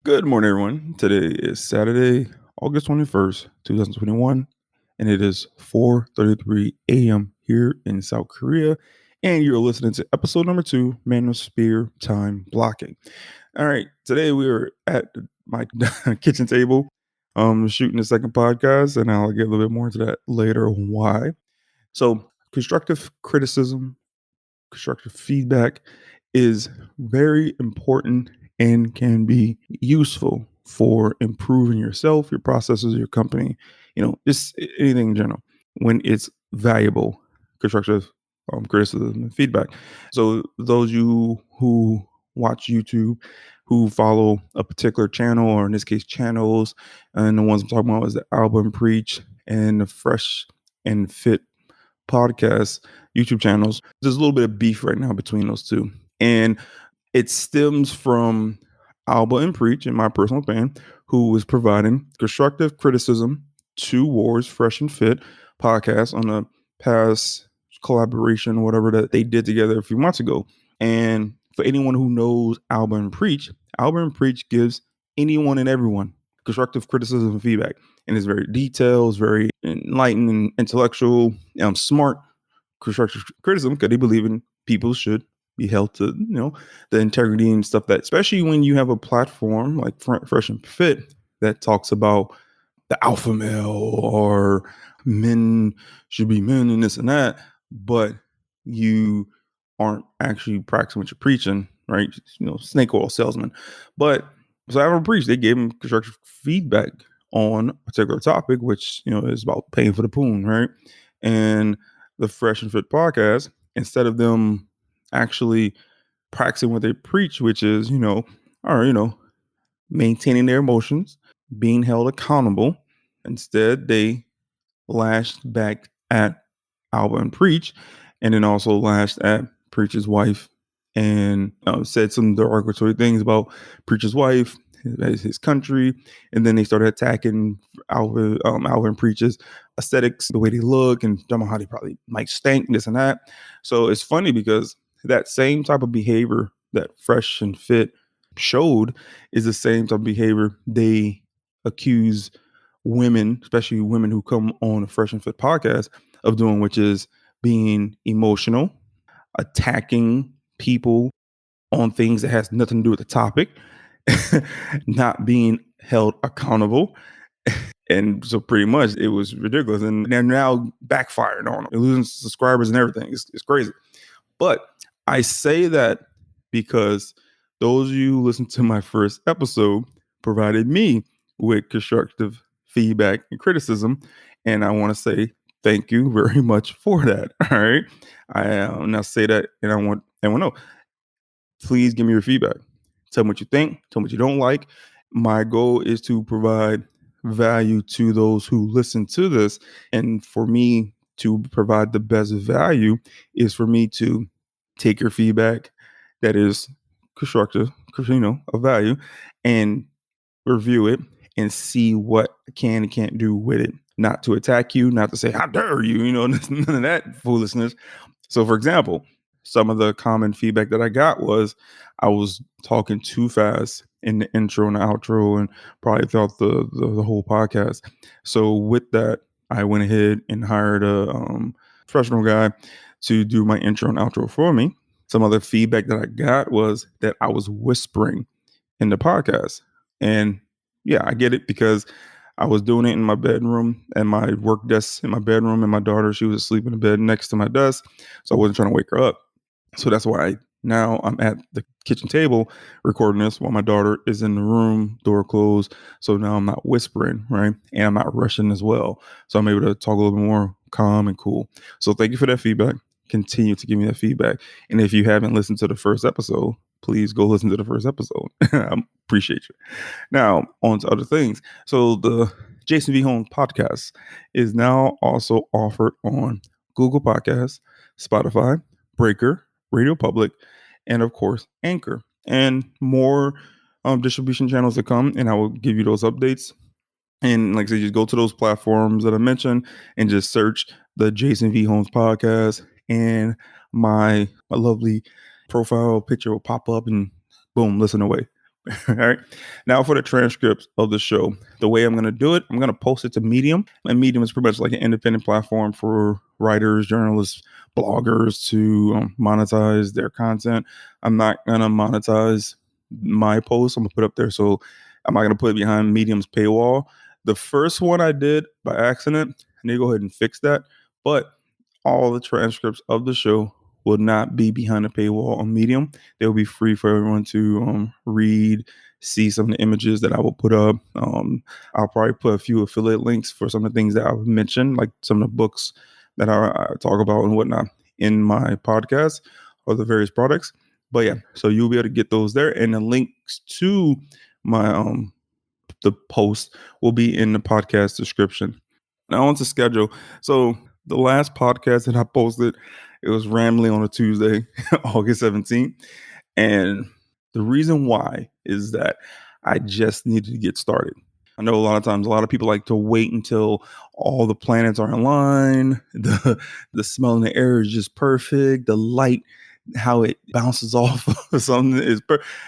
Good morning, everyone. Today is Saturday, August 21st, 2021, and it is 4:33 a.m. here in South Korea. And you're listening to episode number 2, Manosphere Time Blocking. All right, today we are at my kitchen table shooting the second podcast, and I'll get a little bit more into that later why. So, constructive criticism, constructive feedback is very important and can be useful for improving yourself, your processes, your company, just anything in general when it's valuable, constructive criticism and feedback. So those you who watch YouTube, who follow a particular channel, or in this case channels, and the ones I'm talking about is the Album Preach and the Fresh and Fit podcast YouTube channels. There's a little bit of beef right now between those two. And it stems from Alba and Preach, in my personal opinion, who was providing constructive criticism to Wars Fresh and Fit podcast on a past collaboration, whatever that they did together a few months ago. And for anyone who knows Alba and Preach gives anyone and everyone constructive criticism and feedback. And it's very detailed, it's very enlightened and intellectual, smart constructive criticism, because they believe in people should be held to, the integrity and stuff, that especially when you have a platform like Fresh and Fit that talks about the alpha male or men should be men and this and that, but you aren't actually practicing what you're preaching, right? Snake oil salesman. But so I preached, they gave him constructive feedback on a particular topic, which is about paying for the poon, right? And the Fresh and Fit podcast, instead of them actually practicing what they preach, which is, maintaining their emotions, being held accountable, instead they lashed back at Alba and Preach, and then also lashed at Preach's wife, and said some derogatory things about Preach's wife, his country, and then they started attacking Alba and Preach's aesthetics, the way they look, and talking about how they probably might stink, this and that. So it's funny because that same type of behavior that Fresh and Fit showed is the same type of behavior they accuse women, especially women who come on a Fresh and Fit podcast, of doing, which is being emotional, attacking people on things that has nothing to do with the topic, not being held accountable. And so pretty much it was ridiculous. And they're now backfiring on them. They're losing subscribers and everything. It's crazy. But I say that because those of you who listened to my first episode provided me with constructive feedback and criticism. And I want to say thank you very much for that. All right. I now say that, and I want everyone to know, please give me your feedback. Tell me what you think. Tell me what you don't like. My goal is to provide value to those who listen to this. And for me to provide the best value is for me to take your feedback that is constructive, of value, and review it and see what I can and can't do with it. Not to attack you, not to say, how dare you, none of that foolishness. So, for example, some of the common feedback that I got was I was talking too fast in the intro and the outro, and probably throughout the whole podcast. So with that, I went ahead and hired a professional guy to do my intro and outro for me. Some other feedback that I got was that I was whispering in the podcast. And yeah, I get it, because I was doing it in my bedroom and my work desk in my bedroom, and my daughter, she was asleep in the bed next to my desk. So I wasn't trying to wake her up. So that's why now I'm at the kitchen table recording this while my daughter is in the room, door closed. So now I'm not whispering, right? And I'm not rushing as well. So I'm able to talk a little bit more calm and cool. So thank you for that feedback. Continue to give me that feedback. And if you haven't listened to the first episode, please go listen to the first episode. I appreciate you. Now, on to other things. So the Jason V. Holmes podcast is now also offered on Google Podcasts, Spotify, Breaker, Radio Public, and of course, Anchor, and more distribution channels to come. And I will give you those updates. And like I said, just go to those platforms that I mentioned and just search the Jason V. Holmes podcast, and my lovely profile picture will pop up, and boom, listen away. All right. Now for the transcripts of the show, the way I'm going to do it, I'm going to post it to Medium. And Medium is pretty much like an independent platform for writers, journalists, bloggers to monetize their content. I'm not going to monetize my post. I'm going to put up there. So I'm not going to put it behind Medium's paywall. The first one I did by accident, I need to go ahead and fix that. But all the transcripts of the show will not be behind a paywall on Medium. They'll be free for everyone to read, see some of the images that I will put up. I'll probably put a few affiliate links for some of the things that I've mentioned, like some of the books that I talk about and whatnot in my podcast or the various products. But yeah, so you'll be able to get those there, and the links to my the post will be in the podcast description. Now on to schedule. So the last podcast that I posted, it was rambling on a Tuesday, August 17th. And the reason why is that I just needed to get started. I know a lot of times a lot of people like to wait until all the planets are in line, the smell in the air is just perfect, the light, how it bounces off of something is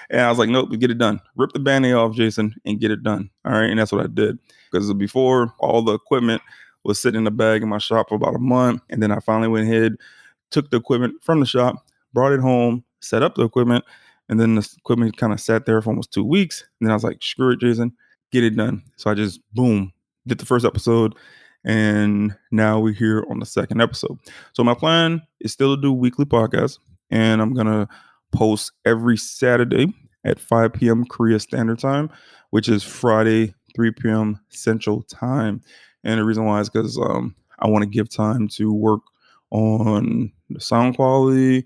and I was like, nope, get it done. Rip the band-aid off, Jason, and get it done. All right. And that's what I did. Because before, all the equipment was sitting in the bag in my shop for about a month. And then I finally went ahead, took the equipment from the shop, brought it home, set up the equipment, and then the equipment kind of sat there for almost 2 weeks. And then I was like, screw it, Jason, get it done. So I just, boom, did the first episode. And now we're here on the second episode. So my plan is still to do weekly podcasts. And I'm going to post every Saturday at 5 p.m. Korea Standard Time, which is Friday, 3 p.m. Central Time. And the reason why is because I want to give time to work on the sound quality,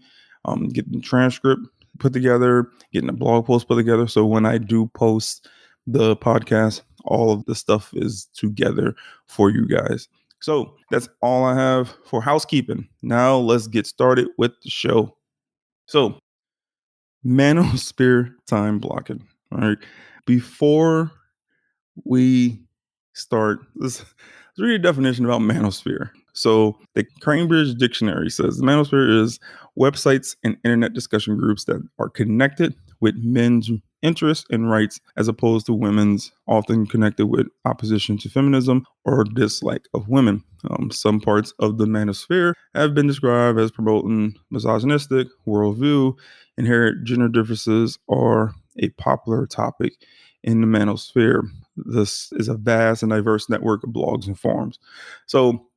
getting the transcript put together, getting a blog post put together. So when I do post the podcast, all of the stuff is together for you guys. So that's all I have for housekeeping. Now let's get started with the show. So Manosphere time blocking. All right. Before we start, let's read a definition about manosphere. So the Cambridge Dictionary says the manosphere is websites and internet discussion groups that are connected with men's interests and rights as opposed to women's, often connected with opposition to feminism or dislike of women. Some parts of the manosphere have been described as promoting misogynistic worldview. Inherent gender differences are a popular topic in the manosphere. This is a vast and diverse network of blogs and forums. So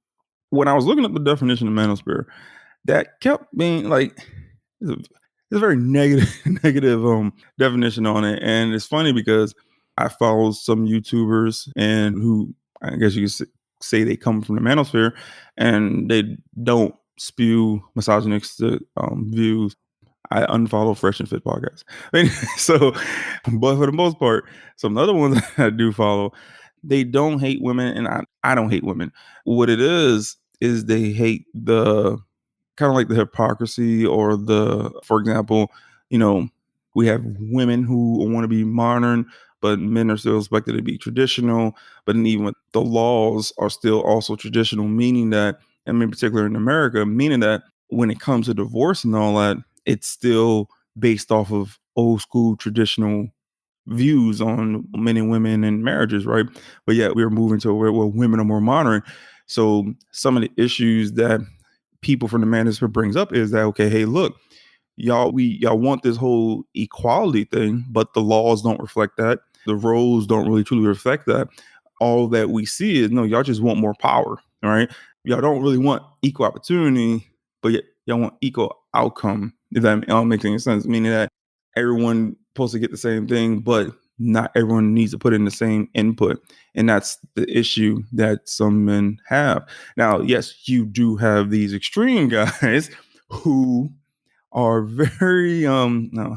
when I was looking at the definition of manosphere, that kept being like it's a very negative negative definition on it. And it's funny because I follow some YouTubers and who I guess you could say they come from the manosphere and they don't spew misogynistic views. I unfollow Fresh and Fit podcast. So, but for the most part, some other ones I do follow, they don't hate women, and I don't hate women. What it is they hate the kind of like the hypocrisy or for example, you know, we have women who want to be modern, but men are still expected to be traditional. But then even the laws are still also traditional, meaning that, I mean, in particular in America, meaning that when it comes to divorce and all that, it's still based off of old school traditional views on men and women and marriages, right? But yet we're moving to where women are more modern. So some of the issues that people from the manosphere brings up is that, okay, hey, look, y'all want this whole equality thing, but the laws don't reflect that. The roles don't really truly reflect that. All that we see is, no, y'all just want more power, all right? Y'all don't really want equal opportunity, but yet y'all want equal outcome, if that all makes any sense, meaning that everyone supposed to get the same thing, but not everyone needs to put in the same input. And that's the issue that some men have. Now, yes, you do have these extreme guys who are very no,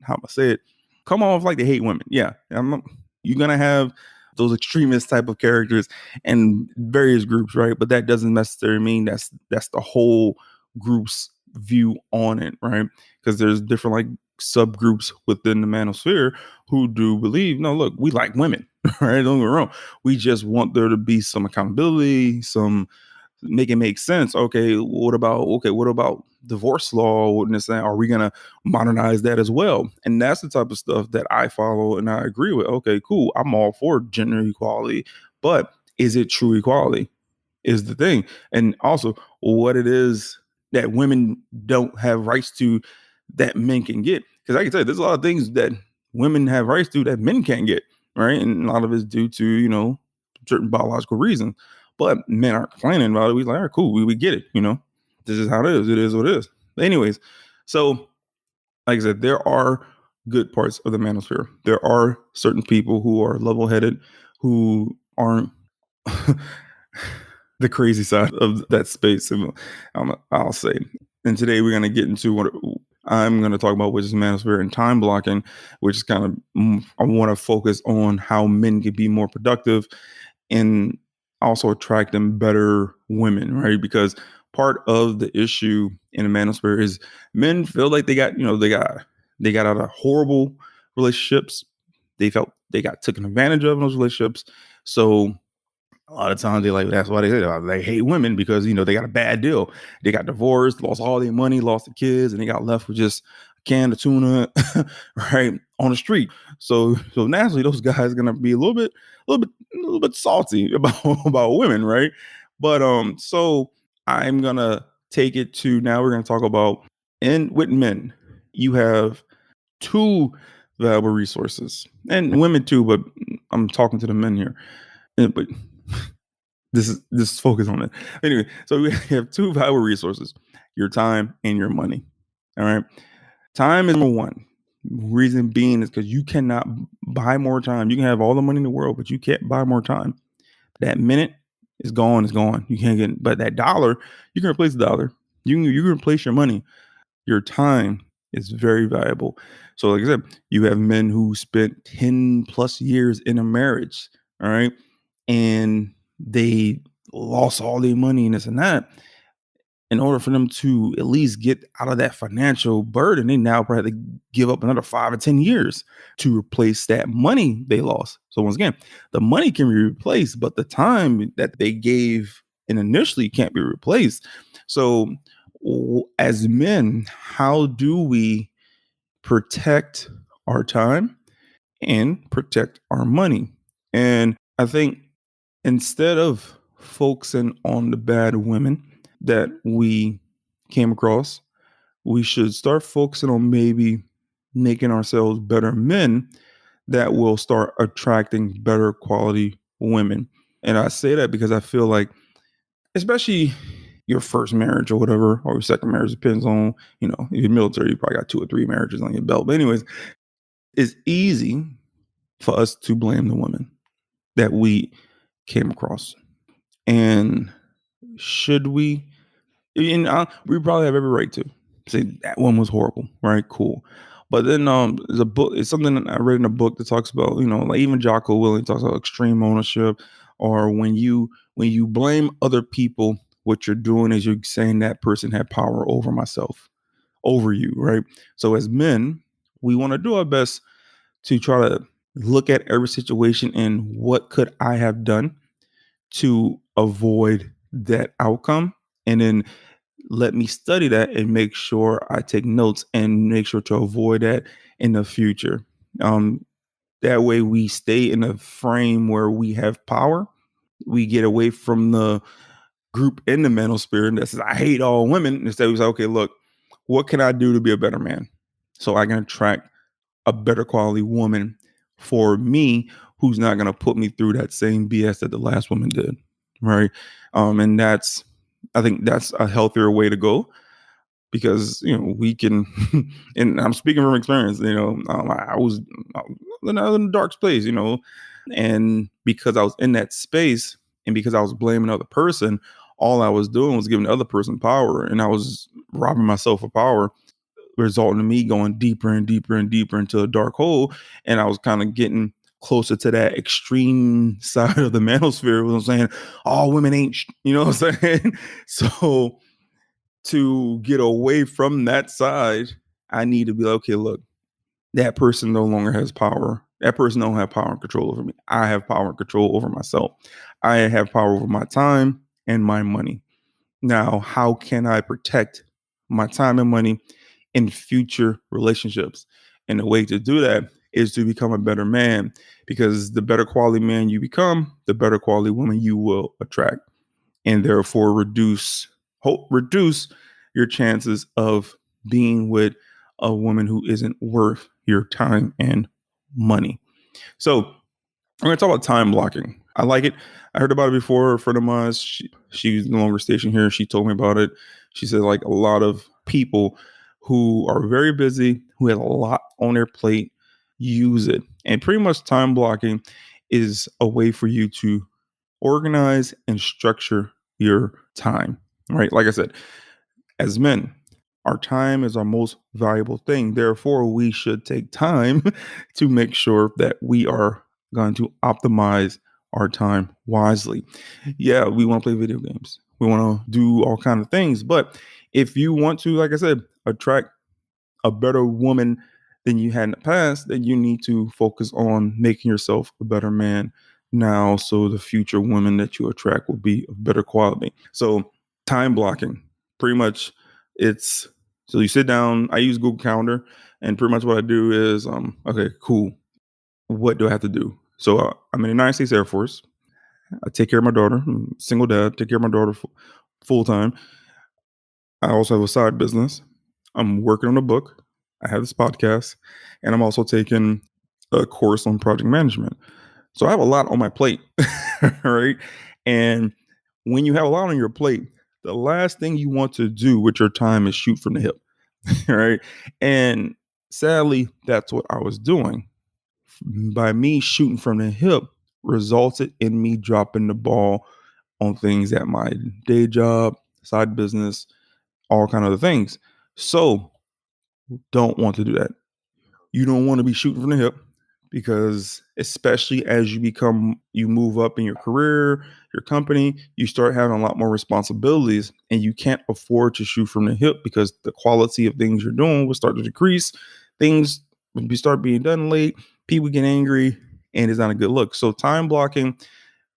how I say it, come off like they hate women. Yeah, you're gonna have those extremist type of characters in various groups, right? But that doesn't necessarily mean that's the whole group's view on it, right? Because there's different like subgroups within the manosphere who do believe, no, look, we like women, right? Don't get me wrong. We just want there to be some accountability, some make it make sense. What about divorce law? Are we gonna modernize that as well? And that's the type of stuff that I follow and I agree with. Okay, cool. I'm all for gender equality, but is it true equality? Is the thing. And also what it is that women don't have rights to that men can get. Because I can tell you, there's a lot of things that women have rights to that men can't get, right? And a lot of it's due to, certain biological reasons. But men aren't complaining about it. We're like, all right, cool, we get it, This is how it is. It is what it is. But anyways, so like I said, there are good parts of the manosphere. There are certain people who are level headed, who aren't the crazy side of that space. I'll say. And today we're going to get into what I'm going to talk about, which is manosphere and time blocking, which is kind of, I want to focus on how men can be more productive and also attracting better women, right? Because part of the issue in the manosphere is men feel like they got out of horrible relationships. They felt they got taken advantage of in those relationships. So a lot of times that's why they hate women, because they got a bad deal. They got divorced, lost all their money, lost the kids, and they got left with just a can of tuna right on the street. So naturally those guys are gonna be a little bit salty about women, right? But so I'm gonna take it to, now we're gonna talk about, and with men you have two valuable resources, and women too, but I'm talking to the men here. But this is focus on it. Anyway, so we have two valuable resources: your time and your money. All right. Time is number one. Reason being is because you cannot buy more time. You can have all the money in the world, but you can't buy more time. That minute is gone, is gone. You can't get, but that dollar, you can replace the dollar. You can replace your money. Your time is very valuable. So, like I said, you have men who spent 10 plus years in a marriage, all right, and they lost all their money and this and that. In order for them to at least get out of that financial burden, they now probably have to give up another 5 or 10 years to replace that money they lost. So once again, the money can be replaced, but the time that they gave and initially can't be replaced. So as men, how do we protect our time and protect our money? And I think instead of focusing on the bad women that we came across, we should start focusing on maybe making ourselves better men that will start attracting better quality women. And I say that because I feel like, especially your first marriage or whatever, or your second marriage, depends on, if you're military, you probably got 2 or 3 marriages on your belt. But anyways, it's easy for us to blame the women that we came across. And should we? And we probably have every right to say that one was horrible, right? Cool. But then there's a book. It's something that I read in a book that talks about, like even Jocko Willink talks about extreme ownership, or when you blame other people, what you're doing is you're saying that person had power over myself, over you, right? So as men, we want to do our best to try to look at every situation and what could I have done to avoid that outcome, and then let me study that and make sure I take notes and make sure to avoid that in the future. Um, that way we stay in a frame where we have power. We get away from the group in the manosphere that says, I hate all women. Instead, we say, okay, look, what can I do to be a better man so I can attract a better quality woman for me, who's not going to put me through that same BS that the last woman did. Right. And I think that's a healthier way to go, because, we can, and I'm speaking from experience, I was in a dark space, and because I was in that space and because I was blaming another person, all I was doing was giving the other person power, and I was robbing myself of power, resulting in me going deeper and deeper and deeper into a dark hole. And I was kind of getting closer to that extreme side of the manosphere, was I'm saying all women ain't, what I'm saying? So to get away from that side, I need to be like, okay, look, that person no longer has power. That person don't have power and control over me. I have power and control over myself. I have power over my time and my money. Now, how can I protect my time and money in future relationships? And the way to do that is to become a better man, because the better quality man you become, the better quality woman you will attract, and therefore reduce your chances of being with a woman who isn't worth your time and money. So we're going to talk about time blocking. I like it. I heard about it before. A friend of mine, she's no longer stationed here. She told me about it. She said, like, a lot of people who are very busy, who have a lot on their plate, use it. And pretty much time blocking is a way for you to organize and structure your time, right? Like I said, as men, our time is our most valuable thing. Therefore, we should take time to make sure that we are going to optimize our time wisely. Yeah, we want to play video games. We want to do all kinds of things. But if you want to, like I said, attract a better woman than you had in the past, then you need to focus on making yourself a better man now, so the future women that you attract will be of better quality. So time blocking, pretty much, it's so you sit down. I use Google Calendar, and pretty much what I do is, okay, cool. What do I have to do? So I'm in the United States Air Force. I take care of my daughter. I'm a single dad. Take care of my daughter full time. I also have a side business. I'm working on a book. I have this podcast, and I'm also taking a course on project management. So I have a lot on my plate, right? And when you have a lot on your plate, the last thing you want to do with your time is shoot from the hip, right? And sadly, that's what I was doing. By me shooting from the hip resulted in me dropping the ball on things at my day job, side business, all kind of other things. So don't want to do that. You don't want to be shooting from the hip, because especially as you move up in your career, your company, you start having a lot more responsibilities, and you can't afford to shoot from the hip, because the quality of things you're doing will start to decrease. Things will start being done late. People get angry, and it's not a good look. So time blocking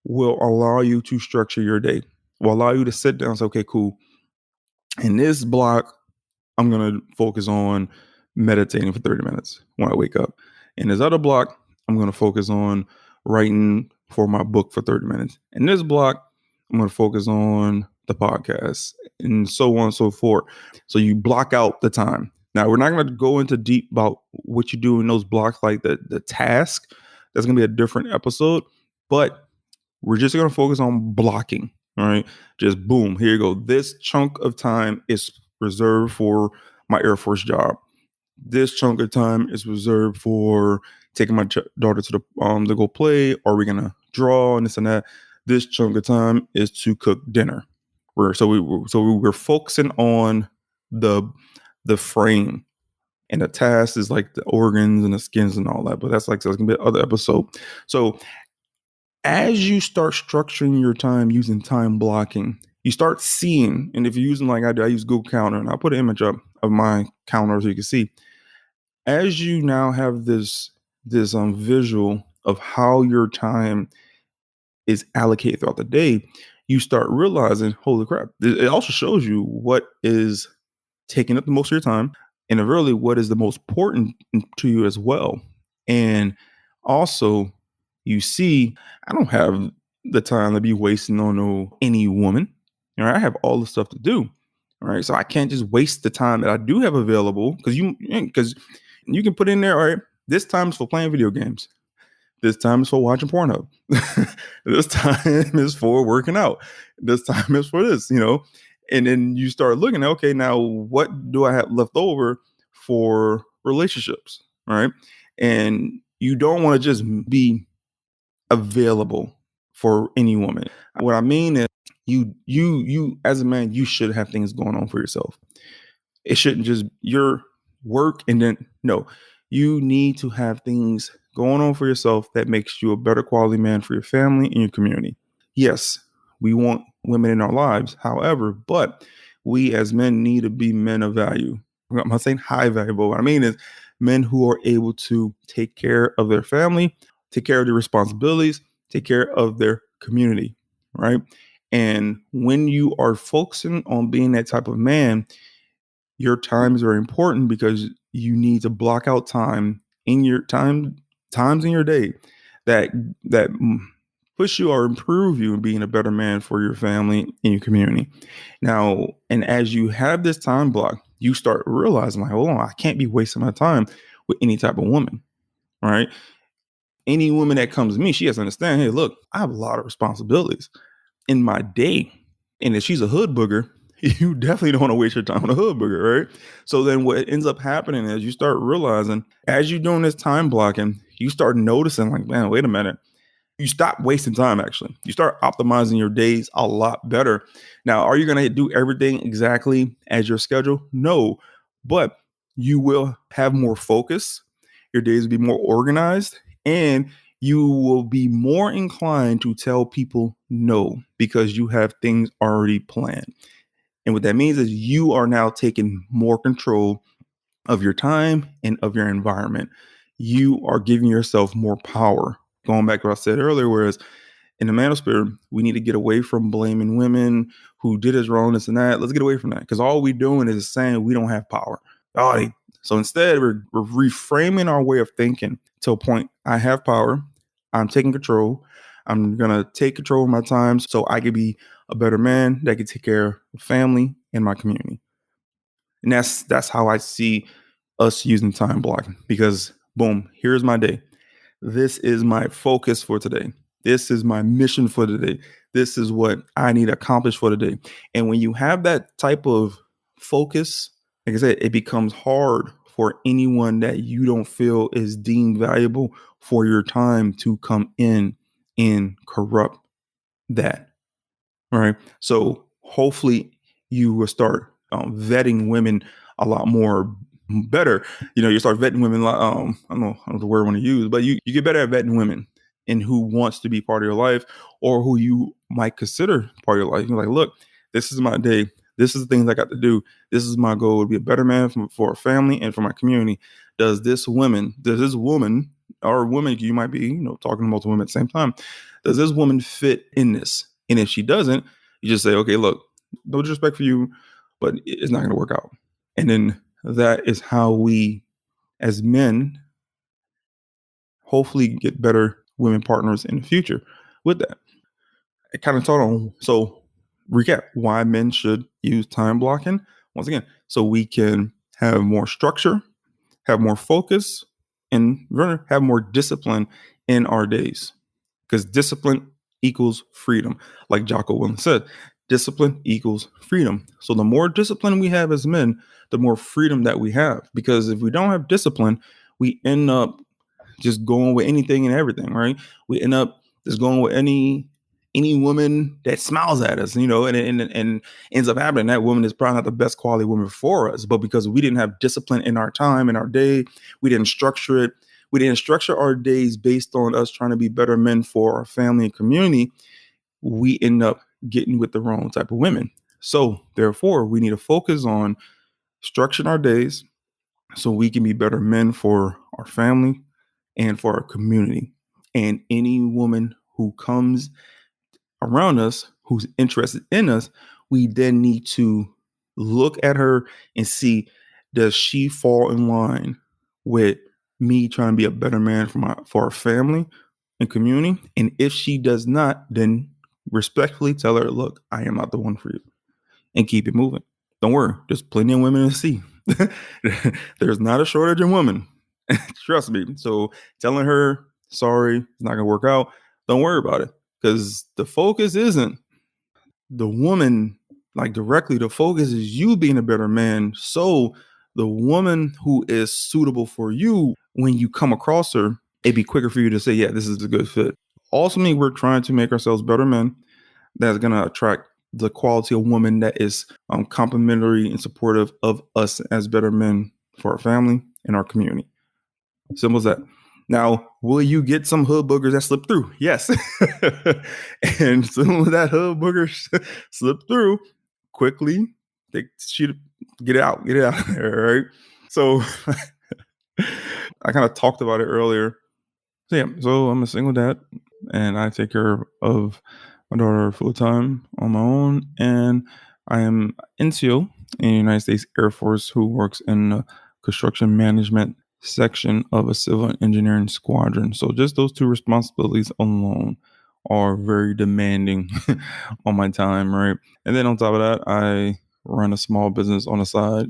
will allow you to structure your day, will allow you to sit down and say, okay, cool. In this block, I'm going to focus on meditating for 30 minutes when I wake up. In this other block, I'm going to focus on writing for my book for 30 minutes. In this block, I'm going to focus on the podcast, and so on and so forth. So you block out the time. Now, we're not going to go into deep about what you do in those blocks, like the task. That's going to be a different episode. But we're just going to focus on blocking. All right. Just boom. Here you go. This chunk of time is reserved for my Air Force job. This chunk of time is reserved for taking my daughter to the to go play. Are we gonna draw and this and that? This chunk of time is to cook dinner. We're focusing on the frame, and the task is like the organs and the skins and all that. But that's gonna be another episode. So as you start structuring your time using time blocking, you start seeing, and if you're using like I do, I use Google Calendar, and I'll put an image up of my calendar so you can see. As you now have this visual of how your time is allocated throughout the day, you start realizing, holy crap, it also shows you what is taking up the most of your time, and really what is the most important to you as well. And also, you see, I don't have the time to be wasting on any woman. All right, I have all the stuff to do. All right, so I can't just waste the time that I do have available, because you can put in there, all right, this time is for playing video games. This time is for watching Pornhub. This time is for working out. This time is for this. And then you start looking at, okay, now what do I have left over for relationships? All right. And you don't want to just be available for any woman. What I mean is, you as a man, you should have things going on for yourself. It shouldn't just your work, and then no, you need to have things going on for yourself that makes you a better quality man for your family and your community. Yes, we want women in our lives. However, but we as men need to be men of value. I'm not saying high value, but what I mean is men who are able to take care of their family, take care of their responsibilities, take care of their community, right? And when you are focusing on being that type of man, your time is very important because you need to block out time in your times in your day that that push you or improve you in being a better man for your family and your community. Now, and as you have this time block, you start realizing like, hold on, I can't be wasting my time with any type of woman, right? Any woman that comes to me, she has to understand, hey, look, I have a lot of responsibilities in my day. And if she's a hood booger, you definitely don't want to waste your time on a hood booger, right? So then what ends up happening is you start realizing as you're doing this time blocking, you start noticing like, man, wait a minute. You stop wasting time actually. You start optimizing your days a lot better. Now, are you going to do everything exactly as your schedule? No, but you will have more focus. Your days will be more organized and you will be more inclined to tell people no because you have things already planned. And what that means is you are now taking more control of your time and of your environment. You are giving yourself more power. Going back to what I said earlier, whereas in the manosphere, we need to get away from blaming women who did us wrong, this and that. Let's get away from that because all we're doing is saying we don't have power. Oh, so instead, we're reframing our way of thinking to a point. I have power. I'm taking control. I'm gonna take control of my time so I can be a better man that can take care of family and my community. And that's how I see us using time blocking because boom, here's my day. This is my focus for today. This is my mission for today. This is what I need to accomplish for today. And when you have that type of focus, like I said, it becomes hard for anyone that you don't feel is deemed valuable for your time to come in and corrupt that. Right. So hopefully you will start vetting women a lot more better. You start vetting women like I don't know the word I want to use, but you get better at vetting women and who wants to be part of your life or who you might consider part of your life. You're like, look, this is my day. This is the things I got to do. This is my goal to be a better man for a family and for my community. Does this woman or woman you might be, talking to multiple women at the same time, does this woman fit in this? And if she doesn't, you just say, okay, look, no disrespect for you, but it's not going to work out. And then that is how we, as men, hopefully get better women partners in the future with that. It kind of taught on, so recap why men should use time blocking. Once again, so we can have more structure, have more focus, and have more discipline in our days. Because discipline equals freedom. Like Jocko Willink said, discipline equals freedom. So the more discipline we have as men, the more freedom that we have. Because if we don't have discipline, we end up just going with anything and everything, right? We end up just going with any woman that smiles at us, and ends up happening. That woman is probably not the best quality woman for us, but because we didn't have discipline in our time, in our day, we didn't structure it. We didn't structure our days based on us trying to be better men for our family and community. We end up getting with the wrong type of women. So therefore, we need to focus on structuring our days so we can be better men for our family and for our community. And any woman who comes around us who's interested in us, we then need to look at her and see, does she fall in line with me trying to be a better man for our family and community? And if she does not, then respectfully tell her, look, I am not the one for you, and keep it moving. Don't worry, there's plenty of women to see. There's not a shortage of women. Trust me. So telling her, sorry, it's not gonna work out, don't worry about it. Because the focus isn't the woman like directly, the focus is you being a better man. So the woman who is suitable for you, when you come across her, it'd be quicker for you to say, yeah, this is a good fit. Ultimately, we're trying to make ourselves better men that's going to attract the quality of woman that is complimentary and supportive of us as better men for our family and our community. Simple as that. Now, will you get some hood boogers that slip through? Yes. And some of that hood boogers slip through quickly. They shoot, get it out there, right? So I kind of talked about it earlier. So yeah, so I'm a single dad and I take care of my daughter full time on my own, and I am NCO in the United States Air Force who works in the construction management section of a civil engineering squadron. So just those two responsibilities alone are very demanding on my time, right? And then on top of that, I run a small business on the side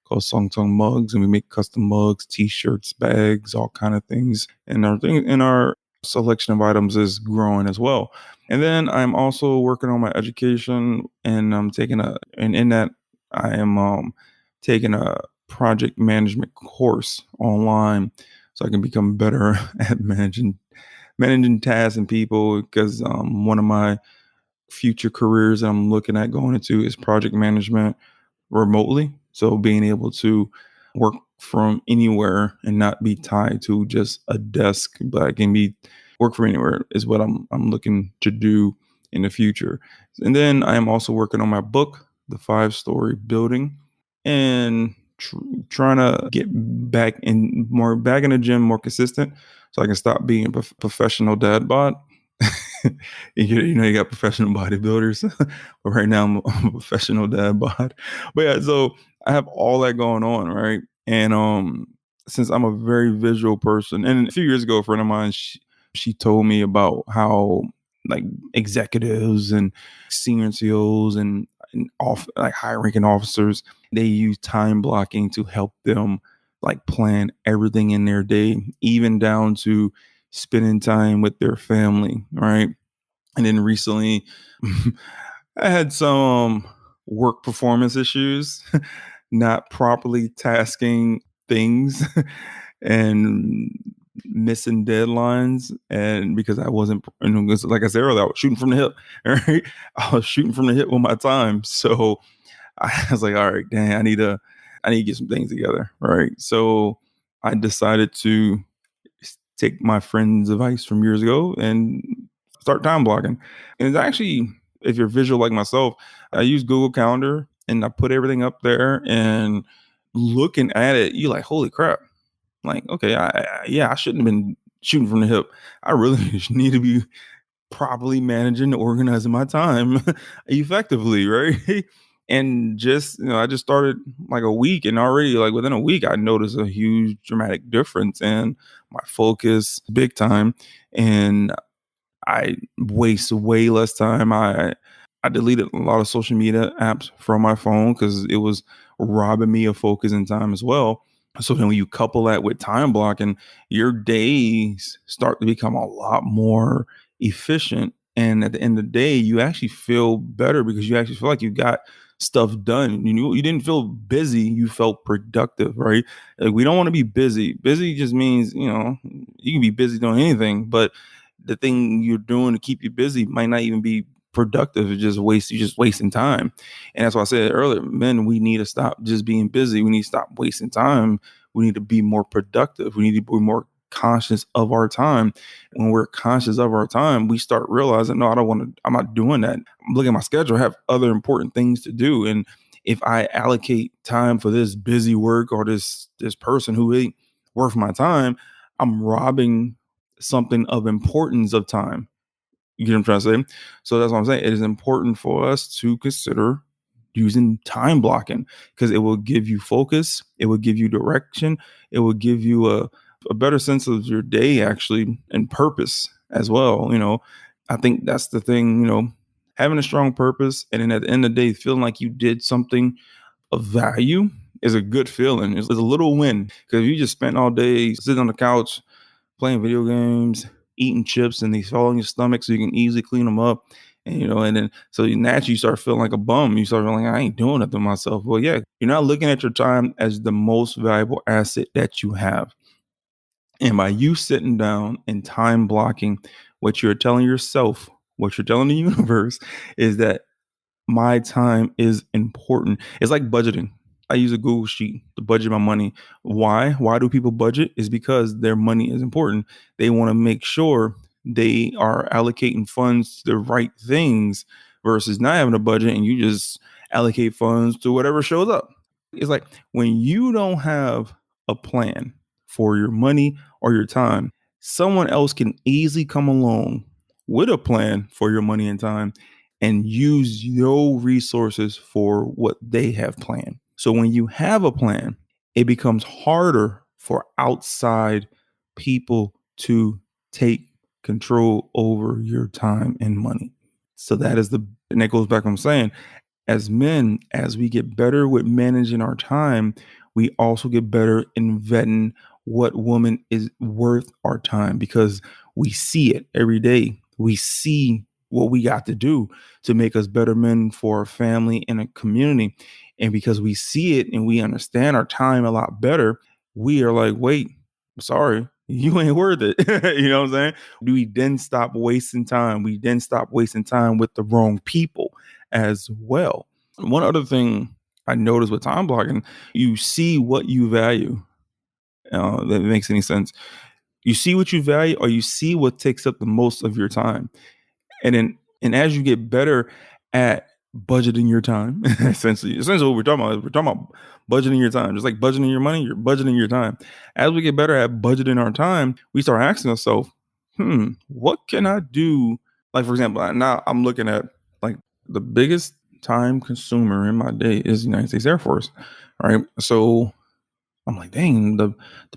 called Song Tong Mugs, and we make custom mugs, t-shirts, bags, all kind of things. And our selection of items is growing as well. And then I'm also working on my education, and in that I am taking a project management course online so I can become better at managing tasks and people, because one of my future careers that I'm looking at going into is project management remotely. So being able to work from anywhere and not be tied to just a desk, but I can be work from anywhere is what I'm looking to do in the future. And then I am also working on my book, The 5-Story Building, and trying to get back in the gym more consistent so I can stop being a professional dad bod. You got professional bodybuilders, but right now I'm a professional dad bod. But yeah, so I have all that going on, right? And since I'm a very visual person, and a few years ago, a friend of mine, she told me about how like executives and senior CEOs and off like high ranking officers, they use time blocking to help them like plan everything in their day, even down to spending time with their family, right? And then recently, I had some work performance issues, not properly tasking things and missing deadlines. And because I wasn't, like I said earlier, I was shooting from the hip, right? I was shooting from the hip with my time. So I was like, all right, dang, I need to get some things together, right? So I decided to take my friend's advice from years ago and start time blocking. And it's actually, if you're visual like myself, I use Google Calendar and I put everything up there, and looking at it, you're like, holy crap. Like, okay, I shouldn't have been shooting from the hip. I really need to be properly managing, organizing my time effectively, right? And just, I just started like a week, and already like within a week, I noticed a huge dramatic difference in my focus big time. And I waste way less time. I deleted a lot of social media apps from my phone because it was robbing me of focus and time as well. So then when you couple that with time blocking, your days start to become a lot more efficient. And at the end of the day, you actually feel better because you actually feel like you got stuff done. You didn't feel busy, you felt productive, right? Like, we don't want to be busy. Busy just means, you can be busy doing anything, but the thing you're doing to keep you busy might not even be productive. You're just wasting time. And that's why I said earlier, men, we need to stop just being busy. We need to stop wasting time. We need to be more productive. We need to be more conscious of our time. When we're conscious of our time, we start realizing, no, I'm not doing that. I'm looking at my schedule, I have other important things to do. And if I allocate time for this busy work or this person who ain't worth my time, I'm robbing something of importance of time. You get what I'm trying to say? So that's what I'm saying. It is important for us to consider using time blocking because it will give you focus, it will give you direction, it will give you a better sense of your day actually, and purpose as well. I think that's the thing, having a strong purpose, and then at the end of the day, feeling like you did something of value is a good feeling. It's a little win because if you just spent all day sitting on the couch playing video games, eating chips, and they fall in your stomach so you can easily clean them up. And then so you naturally start feeling like a bum. You start feeling like, I ain't doing nothing myself. Well, yeah, you're not looking at your time as the most valuable asset that you have. And by you sitting down and time blocking, what you're telling yourself, what you're telling the universe is that my time is important. It's like budgeting. I use a Google sheet to budget my money. Why? Why do people budget? Is because their money is important. They want to make sure they are allocating funds to the right things versus not having a budget and you just allocate funds to whatever shows up. It's like when you don't have a plan for your money or your time, someone else can easily come along with a plan for your money and time and use your resources for what they have planned. So when you have a plan, it becomes harder for outside people to take control over your time and money. So and that goes back to what I'm saying. As men, as we get better with managing our time, we also get better in vetting what woman is worth our time because we see it every day. We see what we got to do to make us better men for our family and a community. And because we see it and we understand our time a lot better, we are like, wait, sorry, you ain't worth it. You know what I'm saying? We then stop wasting time. We then stop wasting time with the wrong people as well. One other thing I noticed with time blocking, you see what you value. That makes any sense. You see what you value, or you see what takes up the most of your time. And as you get better at budgeting your time, essentially what we're talking about budgeting your time. Just like budgeting your money, you're budgeting your time. As we get better at budgeting our time, we start asking ourselves, what can I do? Like, for example, now I'm looking at like the biggest time consumer in my day is the United States Air Force. Right. So I'm like, dang, the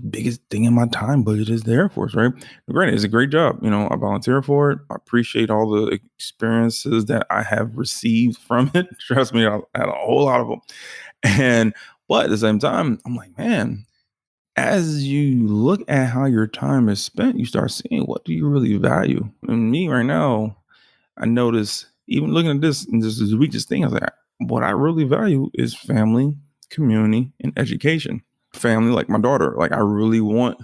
biggest thing in my time budget is the Air Force, right? Granted, it's a great job. I volunteer for it. I appreciate all the experiences that I have received from it. Trust me, I had a whole lot of them. But at the same time, I'm like, man, as you look at how your time is spent, you start seeing what do you really value. And me right now, I notice even looking at this, and this is the weakest thing, I was like, what I really value is family, community, and education. Family, like my daughter, like I really want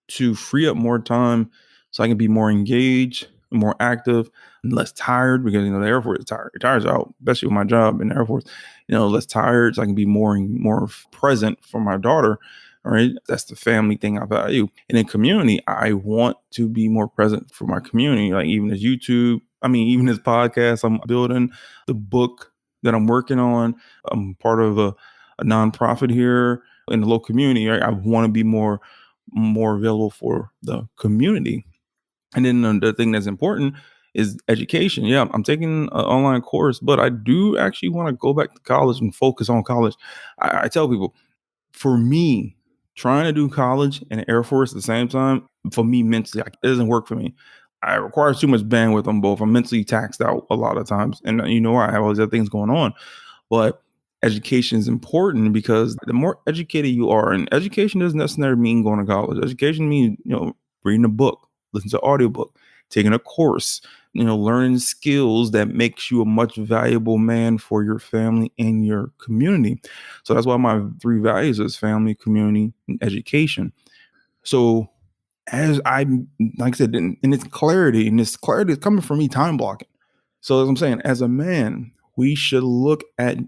to free up more time so I can be more engaged, more active, and less tired because the Air Force is tired. It tires out, especially with my job in the Air Force. Less tired so I can be more present for my daughter. All right. That's the family thing I value. And in community, I want to be more present for my community, like even as YouTube. Even this podcast I'm building, the book that I'm working on. I'm part of a nonprofit here in the local community. Right? I want to be more available for the community. And then the thing that's important is education. Yeah, I'm taking an online course, but I do actually want to go back to college and focus on college. I tell people, for me, trying to do college and Air Force at the same time, for me mentally, it doesn't work for me. I require too much bandwidth on both. I'm mentally taxed out a lot of times. And I have all these other things going on. But education is important because the more educated you are, and education doesn't necessarily mean going to college. Education means, reading a book, listen to an audiobook, taking a course, learning skills that makes you a much valuable man for your family and your community. So that's why my 3 values is family, community, and education. So as I, like I said, and it's clarity, and this clarity is coming from me time blocking. So as I'm saying, as a man, we should look at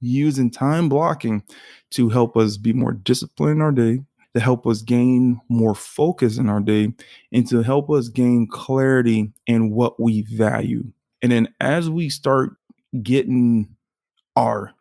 using time blocking to help us be more disciplined in our day, to help us gain more focus in our day, and to help us gain clarity in what we value. And then as we start getting our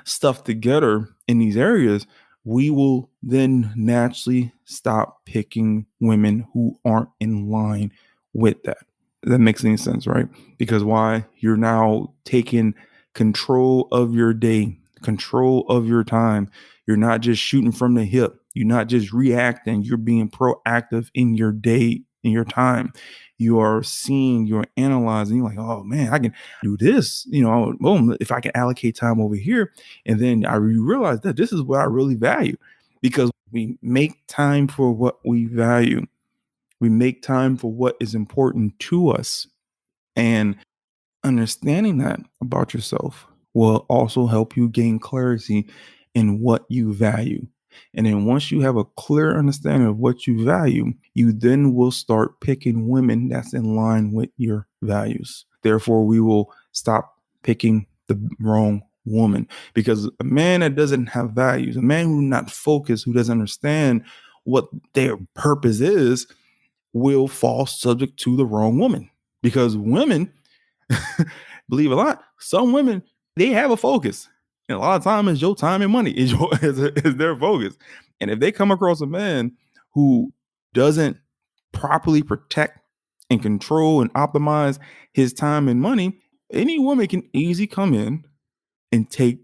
stuff together in these areas, we will then naturally stop picking women who aren't in line with that. That makes any sense, right? Because why? You're now taking control of your day, control of your time. You're not just shooting from the hip. You're not just reacting. You're being proactive in your day, in your time. You are seeing, you're analyzing. You're like, oh man, I can do this. Boom, if I can allocate time over here. And then I realize that this is what I really value because we make time for what we value. We make time for what is important to us. And understanding that about yourself will also help you gain clarity in what you value. And then once you have a clear understanding of what you value, you then will start picking women that's in line with your values. Therefore, we will stop picking the wrong woman because a man that doesn't have values, a man who's not focused, who doesn't understand what their purpose is, will fall subject to the wrong woman because women, believe it or not, some women, they have a focus. And a lot of time is your time and money is their focus. And if they come across a man who doesn't properly protect and control and optimize his time and money, any woman can easily come in and take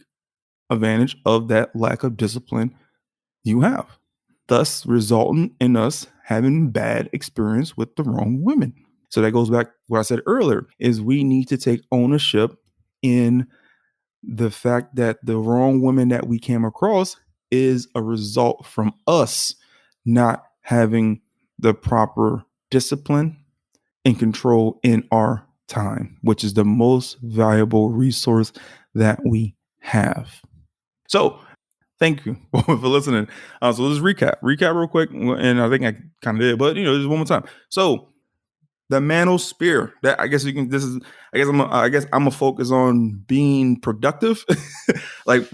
advantage of that lack of discipline you have, thus resulting in us having bad experience with the wrong women. So that goes back to what I said earlier, is we need to take ownership in the fact that the wrong woman that we came across is a result from us not having the proper discipline and control in our time, which is the most valuable resource that we have. So thank you for listening. So let's recap real quick. And I think I kind of did, but just one more time. So the manosphere, that I guess you can, this is, I guess I'm gonna focus on being productive, like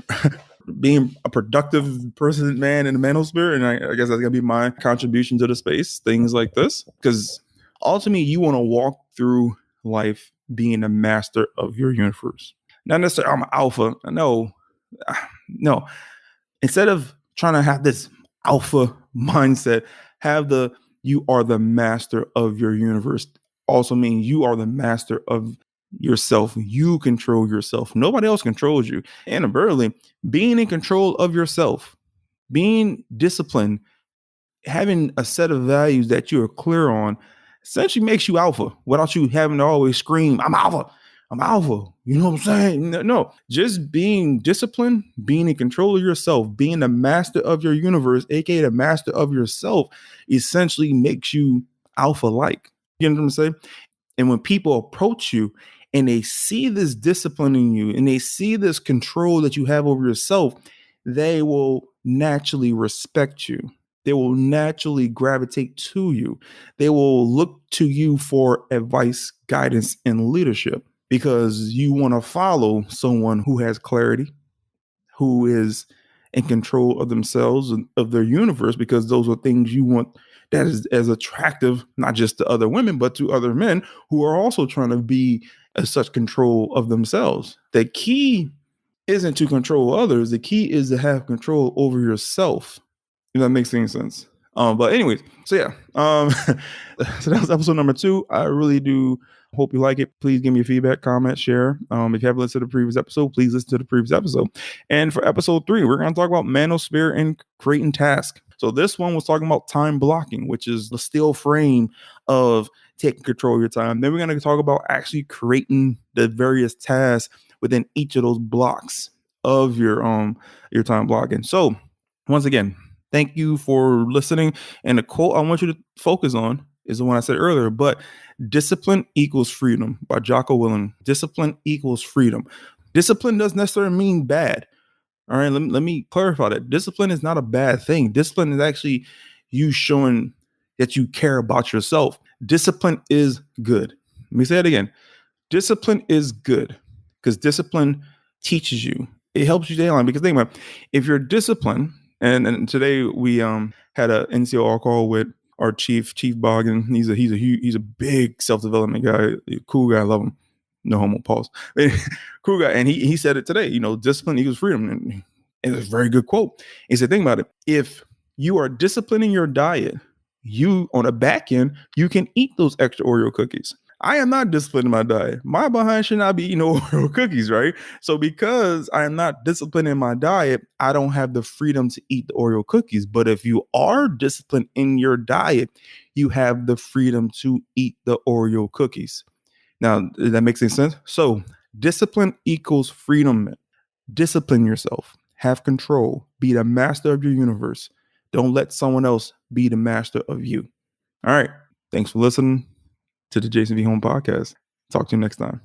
being a productive person, man, in the manosphere. And I guess that's gonna be my contribution to the space, things like this. Because ultimately you want to walk through life being a master of your universe. Not necessarily I'm an alpha. No. Instead of trying to have this alpha mindset, have the you are the master of your universe. Also means you are the master of yourself. You control yourself. Nobody else controls you. And Berlin, being in control of yourself, being disciplined, having a set of values that you are clear on essentially makes you alpha without you having to always scream, I'm alpha. I'm alpha. You know what I'm saying? No, just being disciplined, being in control of yourself, being the master of your universe, aka the master of yourself, essentially makes you alpha like. You know what I'm saying? And when people approach you and they see this discipline in you and they see this control that you have over yourself, they will naturally respect you. They will naturally gravitate to you. They will look to you for advice, guidance, and leadership because you want to follow someone who has clarity, who is in control of themselves and of their universe, because those are things you want that is as attractive, not just to other women, but to other men who are also trying to be as such control of themselves. The key isn't to control others. The key is to have control over yourself. If that makes any sense. But anyways, so yeah. So that was episode number 2. I really do hope you like it. Please give me your feedback, comment, share. If you haven't listened to the previous episode, please listen to the previous episode. And for episode 3, we're going to talk about Manosphere and creating tasks. So this one was talking about time blocking, which is the steel frame of taking control of your time. Then we're going to talk about actually creating the various tasks within each of those blocks of your time blocking. So once again, thank you for listening. And the quote I want you to focus on is the one I said earlier, but discipline equals freedom by Jocko Willem. Discipline equals freedom. Discipline doesn't necessarily mean bad. All right, let me clarify that. Discipline is not a bad thing. Discipline is actually you showing that you care about yourself. Discipline is good. Let me say it again. Discipline is good because discipline teaches you. It helps you stay on. Because think about it, if you're disciplined, and today we had a NCOR call with our Chief Boggin. He's a big self-development guy, cool guy, I love him. No homo, pause. Cool guy, and he said it today. Discipline equals freedom, and it's a very good quote. He said, think about it. If you are disciplining your diet, you on a back end, you can eat those extra Oreo cookies. I am not disciplining my diet. My behind should not be eating Oreo cookies, right? So because I am not disciplining my diet, I don't have the freedom to eat the Oreo cookies. But if you are disciplined in your diet, you have the freedom to eat the Oreo cookies. Now, does that make sense? So discipline equals freedom. Discipline yourself. Have control. Be the master of your universe. Don't let someone else be the master of you. All right. Thanks for listening to the Jason V. Home podcast. Talk to you next time.